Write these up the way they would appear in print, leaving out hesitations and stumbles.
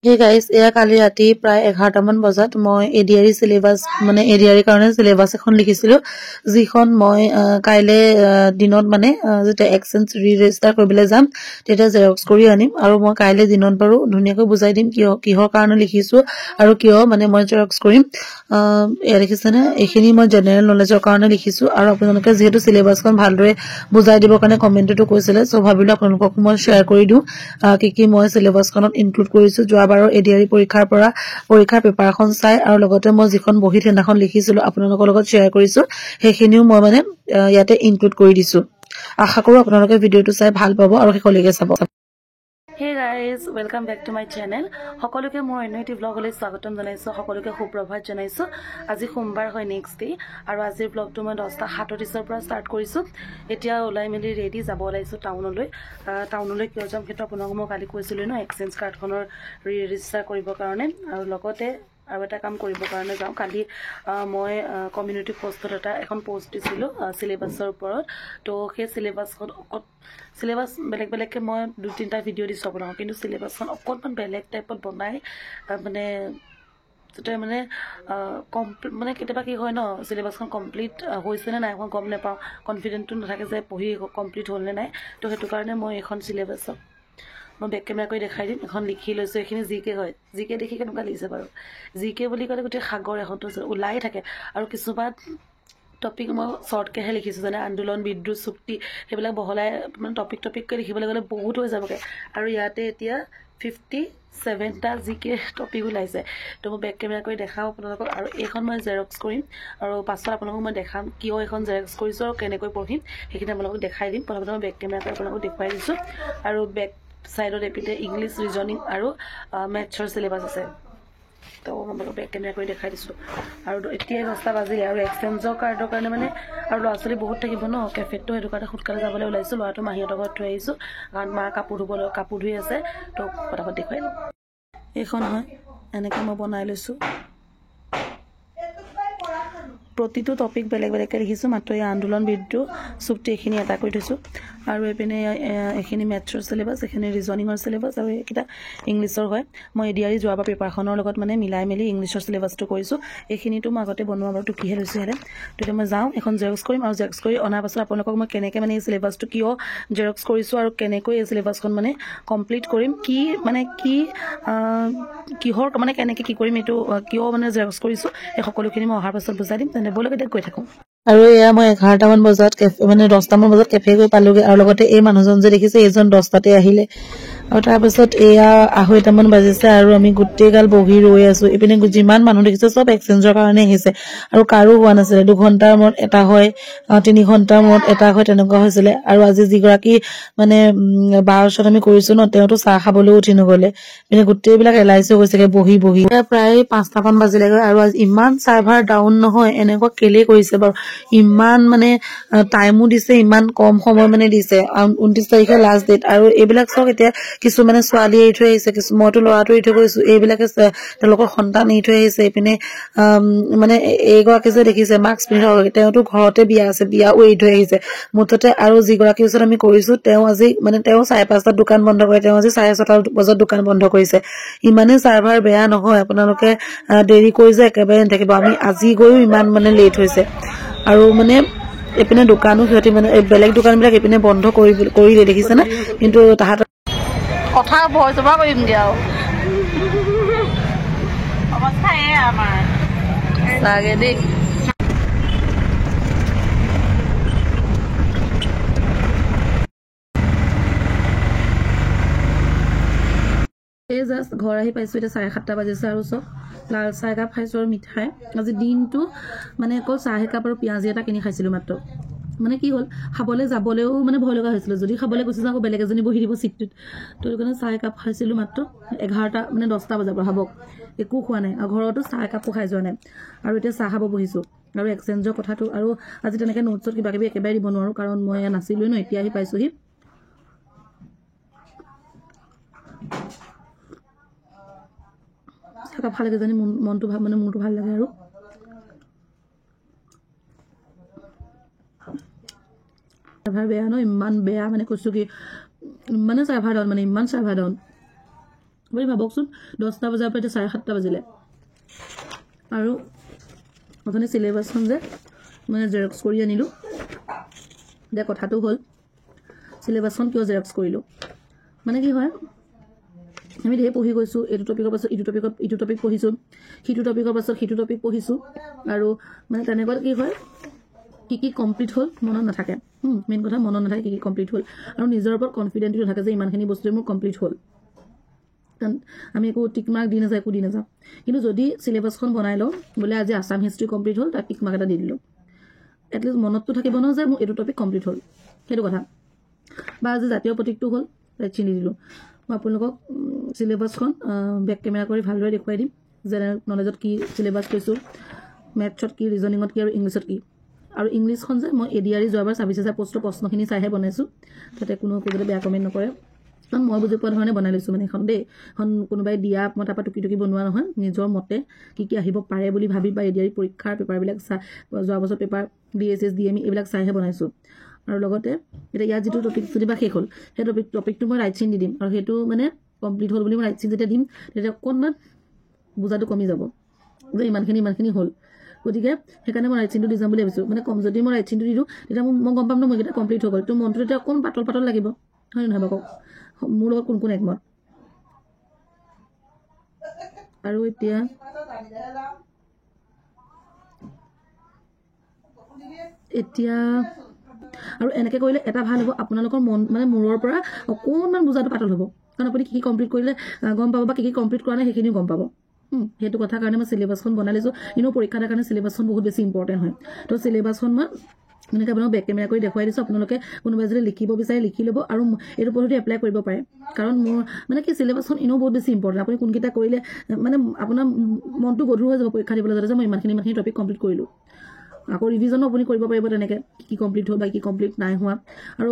Hey guys, এয়া কালি ৰাতি প্ৰায় 11টা মান বজাত মই এডিআৰি সিলেবাস মানে এডিআৰি কাৰণে সিলেবাস এখন লিখিছিলো যিখন মই কাইলে দিনত মানে যেটা এক্সচেঞ্জ ৰি-ৰেজিষ্টাৰ কৰিবলৈ যাম তেতিয়া জেৰক্স কৰি আনিম আৰু মই কাইলে দিনত বাৰু ধুনিয়াকৈ বুজাই দিম কিহৰ কাৰণে লিখিছো আৰু কিয় মানে মই জেৰক্স কৰিম এয়া লিখিছেনে এখিনি মই জেনেৰেল নলেজৰ কাৰণে লিখিছো আৰু আপোনালোকে যেহেতু সিলেবাসখন ভালদৰে বুজাই দিবৰ কাৰণে কমেন্টটো কৈছিলে সো ভাবিলো আপোনালোকক মই শেয়াৰ কৰি দিও কি মই সিলেবাসখনত ইনক্লুড কৰিছো যোৱাবাৰৰ এডিআৰি পৰীক্ষাৰ পেপাৰখন চাই আৰু লগতে মই যিখন বহিত হেনাখন লিখিছিলো আপোনালোকৰ লগত শেয়াৰ কৰিছো সেইখিনিও মই মানে ইয়াতে ইনক্লুড কৰি দিছো আশা কৰো আপোনালোকে ভিডিওটো চাই ভাল পাব আৰু শেষলৈকে চাব Hey guys, welcome back to my channel. সকলোকে মই এনএটি ব্লগলৈ স্বাগতম জনাইছো সকলোকে সুপ্ৰভাত জনাইছো আজি সোমবাৰ হয় নেক্সট ডে আৰু আজিৰ ব্লগটো মই 10:37 পৰা ষ্টাৰ্ট কৰিছো এতিয়া ওলাই মেলি ৰেডি যাব ওলাইছো টাউনলৈ কিয় যাম সেইটো আপোনাক মই কালি কৈছিলো ন এক্সচেঞ্জ কাৰ্ডখনৰ ৰি-ৰেজিষ্টাৰ কৰিবৰ কাৰণে আৰু লগতে আৰু এটা কাম কৰিবৰ কাৰণে যাওঁ কালি মই কমিউনিটি পোষ্টত এখন পোষ্ট দিছিলো সিলেবাসৰ ওপৰত তো সেই সিলেবাস বেলেগকে মই 2-3টা ভিডিও দিছো আপোনাক কিন্তু সিলেবাসখন অকণমান বেলেগ টাইপত বনাই মানে যেটা মানে মানে কেতিয়াবা কি হয় ন সিলেবাসখন কমপ্লিট হৈছে নে নাই মই গম নাপাওঁ কনফিডেন্টটো নাথাকে যে পঢ়ি কমপ্লিট হ'ল নে নাই তো সেইটো কাৰণে মই এখন সিলেবাসক মই বেক কেমেৰা কৰি দেখাই দিম এখন লিখি লৈছো এখিনি জিকে হয় জিকে দেখি কেনেকুৱা লাগিছে বাৰু জিকে বুলি ক'লে গোটেই সাগৰ এখন ওলাই থাকে আৰু কিছুমান টপিক মই শৰ্টকেহে লিখিছো যেনে আন্দোলন বিদ্ৰোহ চুক্তি সেইবিলাক বহলাই মানে টপিককৈ লিখিবলৈ গ'লে বহুত হৈ যাবগে আৰু ইয়াতে এতিয়া 57টা জিকে টপিক ওলাইছে তো মই বেক কেমেৰা কৰি দেখাও আপোনালোকক আৰু এইখন মই জেৰক্স কৰিম আৰু পাছত আপোনালোকক মই দেখাম কিয় এইখন জেৰক্স কৰিছো আৰু কেনেকৈ পঢ়িম সেইখিনি আপোনালোকক দেখাই দিম প্ৰথমতে মই বেক কেমেৰা কৰি আপোনালোকক দেখুৱাই দিছো আৰু বেক সাইডত এপিতে ইংলিশ ৰিজনিং আৰু মেথছৰ সিলেবাস আছে তো মই বেক কেমেৰা কৰি দেখাই দিছো আৰু এতিয়া 10টা বাজিলে আৰু এক্সচেঞ্জৰ কাৰ্ডৰ কাৰণে মানে আৰু ল'ৰা-ছোৱালী বহুত থাকিব ন কেফেটো সেইটো কাৰণে খুটকালে যাবলৈ ওলাইছো ল'ৰাটো মাহীহঁতৰ ঘৰত থৈ আহিছো কাৰণ মা কাপোৰ ধুই আছে তো ফটাফট দেখুৱাই দিম এইখন হয় এনেকৈ মই বনাই লৈছো প্ৰতিটো টপিক বেলেগকে লিখিছো মাত্ৰ এই আন্দোলন বিদ্ৰোহ চুক্তি এখিনি এটা কৰি থৈছো আৰু এপিনে এখিনি মেথছৰ সিলেবাস এখিনি ৰিজনিংৰ সিলেবাস আৰু এটা ইংলিছৰ হয় মই এডিআৰি যোৱাবাৰ পেপাৰখনৰ লগত মানে মিলাই মেলি ইংলিছৰ সিলেবাসটো কৰিছো এখিনিটো মই আগতে বনোৱা বাৰু টুকিহে লৈছো হেৰে তো মই যাওঁ এখন জেৰক্স কৰিম আৰু জেৰক্স কৰি অনাৰ পাছত আপোনালোকক মই কেনেকৈ মানে এই সিলেবাসটো কিয় জেৰক্স কৰিছো আৰু কেনেকৈ এই সিলেবাসখন মানে কমপ্লিট কৰিম কি মানে কিহৰ মানে কেনেকৈ কি কৰিম এইটো কিয় মানে জেৰক্স কৰিছো এই সকলোখিনি মই অহাৰ পাছত বুজাই দিম তেনে বলক এতিয়া গৈ থাকো আৰু এয়া মই 11টা মান বজাত মানে 10টা মান বজাত কেফে গৈ পালোগে আৰু লগতে এই মানুহজন যে দেখিছে এইজন 10টাতে আহিলে আৰু তাৰ পাছত এয়া 2:30 মান বাজিছে আৰু আমি গুটেই গাল বহি ৰৈ আছো এপিনে যিমান মানুহ দেখিছে সব এক্সচেঞ্জৰ কাৰণে আহিছে আৰু কাৰো হোৱা নাছিলে 2 ঘণ্টাৰ মূৰত এটা হয় 3 ঘণ্টাৰ মূৰত এটা হয় তেনেকুৱা হৈছিলে আৰু আজি যিগৰাকী মানে 12ত আমি কৰিছো ন তেওঁটো চাহ খাবলৈ উঠি নগলে মানে গুটেই বিলাক এলাইছে গৈছেগে বহি প্ৰায় 5টা মান বাজিলেগৈ আৰু আজি ইমান সাৰ্ভাৰ ডাউন নহয় এনেকুৱা কেলে কৰিছে বাৰু ইমান মানে টাইমো দিছে ইমান কম সময় মানে দিছে 29 তাৰিখে লাষ্ট ডেট আৰু এইবিলাক সব এতিয়া কিছু মানে ছোৱালী এৰি থৈ আহিছে কিছু মইতো ল'ৰাটো এৰি থৈ গৈছো এইবিলাকে তেওঁলোকৰ সন্তান এৰি থৈ আহিছে এপিনে মানে এইগৰাকী যে দেখিছে মাস্ক পিন্ধি তেওঁতো ঘৰতে বিয়া আছে বিয়াও এৰি থৈ আহিছে মুঠতে আৰু যিগৰাকী ওচৰত আমি কৰিছো তেওঁ আজি মানে তেওঁ 5:30টাত দোকান বন্ধ কৰে তেওঁ আজি 6:30টা বজাত দোকান বন্ধ কৰিছে ইমানে সাৰ্ভাৰ বেয়া নহয় আপোনালোকে দেৰি কৰি যে একেবাৰে নাথাকিব আমি আজি গৈও ইমান মানে লেট হৈছে আৰু মানে এপিনে দোকানো সিহঁতি মানে বেলেগ দোকানবিলাক এপিনে বন্ধ কৰি দেখিছে না কিন্তু তাহাঁত কথা ভয় জমা কৰিম দিয়া অৱস্থা আমাৰ লাগে দেই এই জাষ্ট ঘৰ আহি পাইছো এতিয়া 7:30 বাজিছে আৰু সব লাল চাহ একাপ খাইছো আৰু মিঠাই আজি দিনটো মানে অকল চাহ একাপ আৰু পিঁয়াজি এটা কিনি খাইছিলো মাত্ৰ মানে কি হ'ল খাবলৈ যাবলৈও মানে ভয় লগা হৈছিল যদি খাবলৈ গুচি যাওঁ বেলেগ এজনী বহি দিব সিটটোত তো কাৰণে চাহ একাপ খাইছিলো মাত্ৰ 11টা মানে 10টা বজাৰ পৰা ভাবক একো খোৱা নাই আৰু ঘৰতো চাহ একাপো খাই যোৱা নাই আৰু এতিয়া চাহ খাব বহিছো আৰু এক্সচেঞ্জৰ কথাটো আৰু আজি তেনেকৈ নোটছত কিবা কিবি একেবাৰে দিব নোৱাৰো কাৰণ মই নাছিলোই ন এতিয়া আহি পাইছোহি চাহ খালে কিজানি মনটো মানে মোৰটো ভাল লাগে আৰু সাৰ্ভাৰ বেয়া ন ইমান বেয়া মানে কৈছো কি মানে সাৰ্ভাৰ ডাউন মানে ইমান সাৰ্ভাৰ ডাউন আপুনি ভাবকচোন 10টা বজাৰ পৰা 7:30 বাজিলে আৰু অথনি চিলেবাছখন যে মানে জেৰক্স কৰি আনিলোঁ এতিয়া কথাটো হ'ল চিলেবাছখন কিয় জেৰক্স কৰিলোঁ মানে কি হয় আমি ধেৰ পঢ়ি গৈছোঁ এইটো টপিকৰ পাছত ইটো টপিক পঢ়িছোঁ সিটো টপিকৰ পাছত সিটো টপিক পঢ়িছোঁ আৰু মানে তেনেকুৱাত কি হয় কি কমপ্লিট হ'ল মনত নাথাকে মেইন কথা মনত নাথাকে কি কমপ্লিট হ'ল আৰু নিজৰ ওপৰত কনফিডেণ্টটো নাথাকে যে ইমানখিনি বস্তুৱে মোৰ কমপ্লিট হ'ল কাৰণ আমি একো টিক মাৰ্ক দি নাযাওঁ একো দি নাযাওঁ কিন্তু যদি চিলেবাছখন বনাই লওঁ বোলে আজি আছাম হিষ্ট্ৰী কমপ্লিট হ'ল তাত টিক মাৰ্ক এটা দি দিলোঁ এটলিষ্ট মনততো থাকিব ন যে মোৰ এইটো টপিক কমপ্লিট হ'ল সেইটো কথা বা আজি জাতীয় প্ৰতীকটো হ'ল তাত চিনি দিলোঁ মই আপোনালোকক চিলেবাছখন বেক কেমেৰা কৰি ভালদৰে দেখুৱাই দিম জেনেৰেল নলেজত কি চিলেবাছ কৈছোঁ মেথছত কি ৰিজনিঙত কি আৰু ইংলিছত কি আৰু ইংলিছখন যে মই এডিআৰই যোৱাবাৰ 26,000 পোষ্টৰ প্ৰশ্নখিনি চাইহে বনাইছোঁ তাতে কোনো যাতে বেয়া কমেণ্ট নকৰে কাৰণ মই বুজি পোৱা ধৰণে বনাই লৈছোঁ মানে এখন দেই এখন কোনোবাই দিয়া মই তাৰপৰা টুকি বনোৱা নহয় নিজৰ মতে কি আহিব পাৰে বুলি ভাবি বা এডিআৰই পৰীক্ষাৰ পেপাৰবিলাক চাই যোৱা বছৰ পেপাৰ ডিএছএছ ডিএমই এইবিলাক চাইহে বনাইছোঁ আৰু লগতে এতিয়া ইয়াত যিটো টপিক যদি বা শেষ হ'ল সেই টপিকটো মই ৰাইট চিন দি দিম আৰু সেইটো মানে কমপ্লিট হ'ল বুলি মই ৰাইট চিন যেতিয়া দিম তেতিয়া অকণমান বুজাটো কমি যাব যে ইমানখিনি হ'ল গতিকে সেইকাৰণে মই ৰাইট চিনটো দি যাম বুলি ভাবিছোঁ মানে কম যদি মই ৰাইট চিনটো দি দিওঁ তেতিয়া মই গম পাম ন মই এইকেইটা কমপ্লিট হৈ গ'ল তো মনটো তেতিয়া অকণ পাতল লাগিব হয় নহয় বাৰু কওক মোৰ লগত কোন একমত আৰু এতিয়া আৰু এনেকৈ কৰিলে এটা ভাল হ'ব আপোনালোকৰ মন মানে মূৰৰ পৰা অকণমান বুজাটো পাতল হ'ব কাৰণ আপুনি কি কমপ্লিট কৰিলে গম পাব বা কি কমপ্লিট কৰা নাই সেইখিনিও গম পাব সেইটো কথাৰ কাৰণে মই চিলেবাছখন বনাই লৈছোঁ এনেও পৰীক্ষাৰ কাৰণে চিলেবাছখন বহুত বেছি ইম্পৰ্টেণ্ট হয় তো চিলেবাছখন মই এনেকৈ আপোনালোক বেক কেমেৰা কৰি দেখুৱাই দিছোঁ আপোনালোকে কোনোবাই যদি লিখিব বিচাৰে লিখি ল'ব আৰু এইটো পদ্ধতি এপ্লাই কৰিব পাৰে কাৰণ মোৰ মানে কি চিলেবাছখন এনেও বহুত বেছি ইম্পৰ্টেণ্ট আপুনি কোনকেইটা কৰিলে মানে আপোনাৰ মনটো গধুৰ হৈ যাব পৰীক্ষা দিবলৈ যাতে যে মই ইমানখিনি টপিক কমপ্লিট কৰিলোঁ আকৌ ৰিভিজনো আপুনি কৰিব পাৰিব তেনেকৈ কি কমপ্লিট হ'ল বা কি কমপ্লিট নাই হোৱা আৰু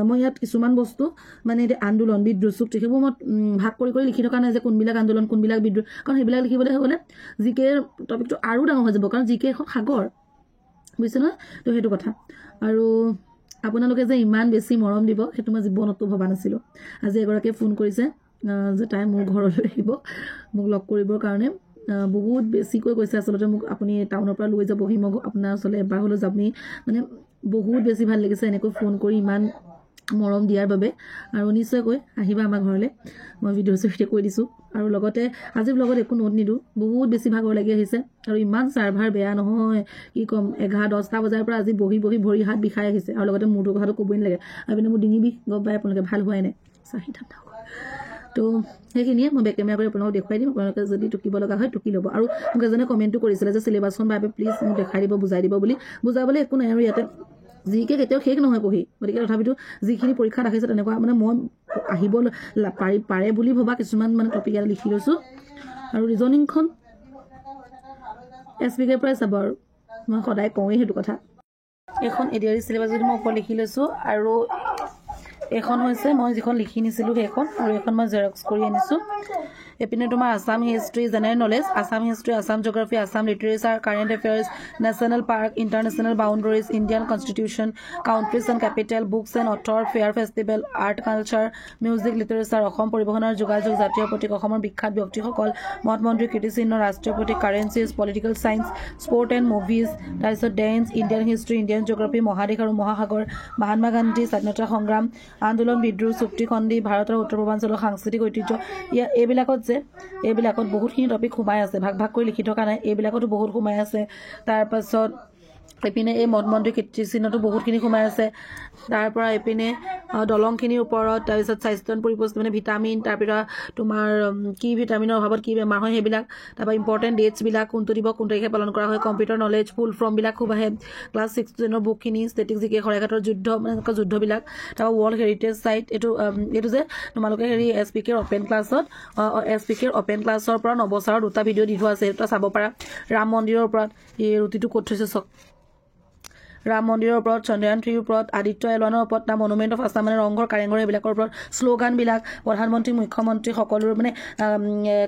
মই ইয়াত কিছুমান বস্তু মানে এতিয়া আন্দোলন বিদ্ৰোহ চুক্তি সেইবোৰ মই ভাগ কৰি লিখি থকা নাই যে কোনবিলাক আন্দোলন কোনবিলাক বিদ্ৰোহ কাৰণ সেইবিলাক লিখিবলৈ হ'লে জিকে টপিকটো আৰু ডাঙৰ হৈ যাব কাৰণ জিকে এখন সাগৰ বুজিছে নহয় তো সেইটো কথা আৰু আপোনালোকে যে ইমান বেছি মৰম দিব সেইটো মই জীৱনতো ভবা নাছিলোঁ আজি এগৰাকীয়ে ফোন কৰিছে যে তাই মোৰ ঘৰলৈ আহিব মোক লগ কৰিবৰ কাৰণে বহুত বেছিকৈ কৈছে আচলতে মোক আপুনি টাউনৰ পৰা লৈ যাবহি মই আপোনাৰ ওচৰলৈ এবাৰ হ'লেও যাবনি মানে বহুত বেছি ভাল লাগিছে এনেকৈ ফোন কৰি ইমান মৰম দিয়াৰ বাবে আৰু নিশ্চয়কৈ আহিবা আমাৰ ঘৰলৈ মই ভিডিঅ' চিডিঅ' কৈ দিছোঁ আৰু লগতে আজি ব্লগত একো নোট নিদিওঁ বহুত বেছি ভাগৰ লাগি আহিছে আৰু ইমান চাৰ্ভাৰ বেয়া নহয় কি ক'ম 10টা বজাৰ পৰা আজি বহি ভৰি হাত বিষাই আহিছে আৰু লগতে মূৰটো কথাটো ক'বই নালাগে আৰু পিনে মোৰ ডিঙি বিষ গম পাই আপোনালোকে ভাল হোৱাই নাই চাহি ঠাণ্ডা তো সেইখিনিয়ে মই বেক কেমেৰা কৰি আপোনালোকক দেখুৱাই দিম আপোনালোকে যদি টুকিব লগা হয় টুকি ল'ব আৰু মোক এজনে কমেণ্টটো কৰিছিলে যে চিলেবাছখন বাবে প্লিজ মোক দেখাই দিব বুজাই দিব বুলি বুজাবলৈ একো নাই আৰু ইয়াতে জিকে কেতিয়াও শেষ নহয় পঢ়ি গতিকে তথাপিতো যিখিনি পৰীক্ষাত আহিছে তেনেকুৱা মানে মই আহিব পাৰে বুলি ভবা কিছুমান মানে টপিক ইয়াত লিখি লৈছোঁ আৰু ৰিজনিংখন SPKৰ পৰাই চাব আৰু মই সদায় কওঁৱেই সেইটো কথা এখন এডিআৰই চিলেবাছ যদি মই ওপৰত লিখি লৈছোঁ আৰু এখন হৈছে মই যিখন লিখি নিছিলোঁ সেইখন আৰু এখন মই জেৰক্স কৰি আনিছোঁ এপিনে তোমাৰ Assam history general knowledge Assam history Assam geography Assam literature current affairs national park international boundaries Indian constitution countries and capital books and author fair festival art culture music literature Assam পৰিবহণৰ যোগাযোগ জাতীয় প্ৰতীক অসমৰ বিখ্যাত ব্যক্তিসকল মঠ মন্দিৰ কীৰ্তিচিহ্ন ৰাষ্ট্ৰীয় প্ৰতীক currencies political science sport and movies তাৰপিছত then Indian history Indian geography মহাদেশ আৰু মহাসাগৰ মহাত্মা গান্ধী স্বাধীনতা সংগ্ৰাম আন্দোলন বিদ্ৰোহ চুক্তি সন্ধি ভাৰতৰ উত্তৰ পূৰ্বাঞ্চলৰ সাংস্কৃতিক ঐতিহ্য এইবিলাকত বহুতখিনি টপিক সোমাই আছে ভাগ কৰি লিখি থকা নাই এইবিলাকতো বহুত সোমাই আছে তাৰপাছত এপিনে এই মঠ মন্দিৰ কীৰ্তিচিহ্নতো বহুতখিনি সোমাই আছে তাৰপৰা এপিনে দলংখিনিৰ ওপৰত তাৰপিছত স্বাস্থ্য পৰিপুষ্টি মানে ভিটামিন তাৰপিছত তোমাৰ কি ভিটামিনৰ অভাৱত কি বেমাৰ হয় সেইবিলাক তাৰপৰা ইম্পৰ্টেণ্ট ডেটছবিলাক কোনটো দিব কোন তাৰিখে পালন কৰা হয় কম্পিউটাৰ নলেজ ফুল ফৰ্মবিলাক খুব আহে ক্লাছ 6 বুকখিনি ষ্টেটিক জিকে শৰাইঘাটৰ যুদ্ধ মানে যুদ্ধবিলাক তাৰপৰা ৱৰ্ল্ড হেৰিটেজ চাইট এইটো যে তোমালোকে হেৰি SPKৰ অপেন ক্লাছৰ পৰা 9 বছৰৰ 2টা ভিডিঅ' দি থোৱা আছে সেইটো চাব পাৰা ৰাম মন্দিৰৰ ওপৰত এই ৰুটিটো ক'ত থৈছে চাওক ৰাম মন্দিৰৰ ওপৰত চন্দ্ৰয়ান 3ৰ ওপৰত আদিত্য এলৱানৰ ওপৰত না মনুমেণ্ট অফ আছাম মানে ৰংঘৰ কাৰেংঘৰ এইবিলাকৰ ওপৰত শ্লোগানবিলাক প্ৰধানমন্ত্ৰী মুখ্যমন্ত্ৰী সকলোৰে মানে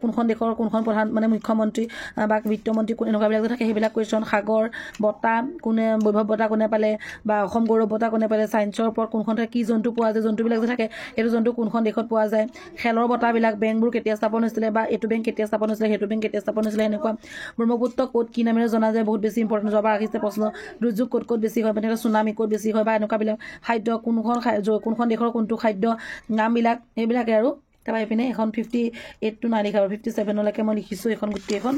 কোনখন দেশৰ কোনখন প্ৰধান মানে মুখ্যমন্ত্ৰী বা বিত্তমন্ত্ৰী কোন এনেকুৱাবিলাক যে থাকে সেইবিলাক কুৱেশ্যন সাগৰ বঁটা কোনে বৈভৱ বঁটা কোনে পালে বা অসম গৌৰৱ বঁটা কোনে পালে ছায়েন্সৰ ওপৰত কোনখন কি জন্তু পোৱা যায় জন্তুবিলাক যে থাকে এইটো জন্তু কোনখন দেশত পোৱা যায় খেলৰ বঁটাবিলাক বেংকবোৰ কেতিয়া স্থাপন হৈছিলে বা এইটো বেংক কেতিয়া স্থাপন হৈছিলে সেইটো বেংক কেতিয়া স্থাপন হৈছিলে এনেকুৱা ব্ৰহ্মপুত্ৰ ক'ত কি নামেৰে জনা যায় বহুত বেছি ইম্পৰ্টেণ্ট যোৱাবাৰ আহিছে প্ৰশ্ন দুৰ্যোগ ক'ত ক'ত বেছি হয় মানে চুনামি ক'ত বেছি হয় বা এনেকুৱাবিলাক খাদ্য কোনখন দেশৰ কোনটো খাদ্য নামবিলাক এইবিলাকে আৰু তাৰপৰা এইপিনে এখন 58 to 9 লিখা 57লৈকে মই লিখিছোঁ এখন গোটেইখন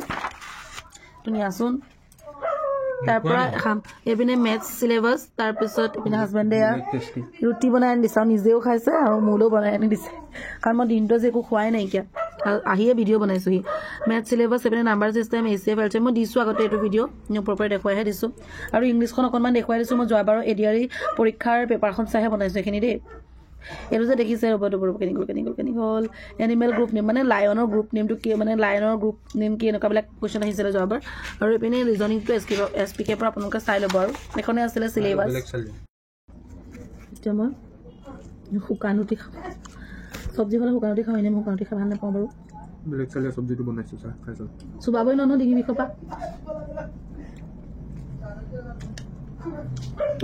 ধুনীয়াচোন তাৰপৰা এইপিনে মেথছ চিলেবাছ তাৰপিছত এইপিনে হাজবেণ্ডে ৰুটি বনাই আনি দিছে আৰু নিজেও খাইছে আৰু মোলৈও বনাই আনি দিছে কাৰণ মই দিনটো যে একো খোৱাই নাইকিয়া আহিয়ে ভিডিঅ' বনাইছোঁহি মেথছ চিলেবাছ এইপিনে নাম্বাৰ চিষ্টেম ACF LCM মই দিছোঁ আগতে এইটো ভিডিঅ' প্ৰপাৰ দেখুৱাইহে দিছোঁ আৰু ইংলিছখন অকণমান দেখুৱাই দিছোঁ মই যোৱাবাৰৰ ADRE পৰীক্ষাৰ পেপাৰখন চাইহে বনাইছোঁ এইখিনি দেই এইটো যে দেখিছে ৰ'বটো কেনিগল এনিমেল গ্ৰুপ নেম মানে লায়নৰ গ্ৰুপ নেমটো কি মানে লায়নৰ গ্ৰুপ নেম কি এনেকুৱাবিলাক কুৱেশ্যন আহিছিলে যোৱাবাৰ আৰু এইপিনে ৰিজনিংটো SPK পৰা আপোনালোকে চাই ল'ব আৰু এইখনে আছিলে চিলেবাছ এতিয়া মই শুকান ৰুটি খাওঁ চব্জি হ'লে শুকান ৰুটি খাওঁ এনেই মই শুকান ৰুটি খাই ভাল নাপাওঁ বাৰু বেলেগ চালে চব্জিটো বনাইছোঁ চাহ খাইছোঁ চুবাবই নহয় ডিঙি বিষৰ পৰা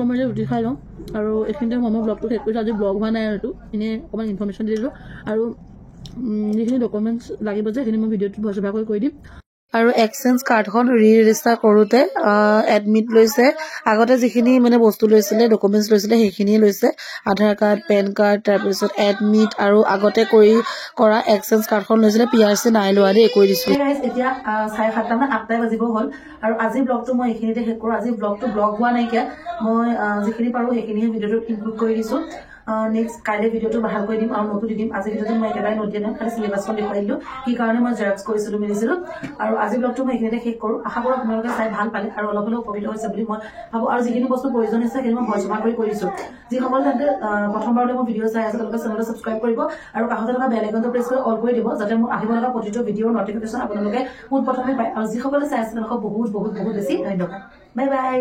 মই যে ৰুটি খাই লওঁ আৰু এইখিনিতে মই ব্লগটো শেষ কৰিছোঁ আজি ব্লগ হোৱা নাই আৰু এইটো এনেই অকণমান ইনফৰ্মেশ্যন দি দিলোঁ আৰু যিখিনি ডকুমেণ্টছ লাগিব যে সেইখিনি মই ভিডিঅ'টো ভইচভাৰ কৰি দিম আৰু এক্সচেঞ্জ কাৰ্ডখন ৰেজিষ্টাৰ কৰোঁতে এডমিট লৈছে আগতে যিখিনি মানে বস্তু লৈছিলে ডকুমেণ্টছ লৈছিলে সেইখিনিয়ে লৈছে আধাৰ কাৰ্ড পেন কাৰ্ড তাৰপিছত এডমিট আৰু আগতে কৰা এক্সচেঞ্জ কাৰ্ডখন লৈছিলে PRC নাই লোৱা দেই কৰি দিছোঁ এতিয়া 7:30 মান 8টাই বাজিব হ'ল আৰু আজি ব্লগটো মই এইখিনিতে শেষ কৰোঁ আজি ব্লগটো ব্লগ হোৱা নাইকিয়া মই যিখিনি পাৰোঁ সেইখিনিহে ভিডিঅ'টোত ইনক্লুড কৰি দিছোঁ নেক্সট কাইলৈ ভিডিঅ'টো ভাল কৰি দিম আৰু নোটটো দি দিম আজি ভিডিঅ'টো মই একেবাৰে নোট দিয়া নাই খালি চিলেবাছখন দেখুৱাই দিলোঁ কি কাৰণে মই জেৰক্স কৰিছিলোঁ মিলিছিলোঁ আৰু আজি ব্লগটো মই এইখিনিতে শেষ কৰোঁ আশা কৰোঁ আপোনালোকে চাই ভাল পালে আৰু অলপ হ'লেও উপকৃত হৈছে বুলি মই ভাবোঁ আৰু যিখিনি বস্তু প্ৰয়োজন হৈছে সেইখিনি মই ভইচভাৰ কৰি দিছোঁ যিসকল তেন্তে প্ৰথমবাৰলৈ মোৰ ভিডিঅ' চাই আছে তেওঁলোকে চেনেলটো ছাবস্ক্ৰাইব কৰিব আৰু কাষতে থকা বেল আইকনটো প্ৰেছ কৰি অল কৰি দিব যাতে মোৰ আহিব লগা প্ৰতিটো ভিডিঅ'ৰ নটিফিকেশ্যন আপোনালোকে পোনপ্ৰথমে পায় আৰু যিসকলে চাই আছে তেওঁলোকক বহুত বহুত বহুত বেছি ধন্যবাদ বাই বাই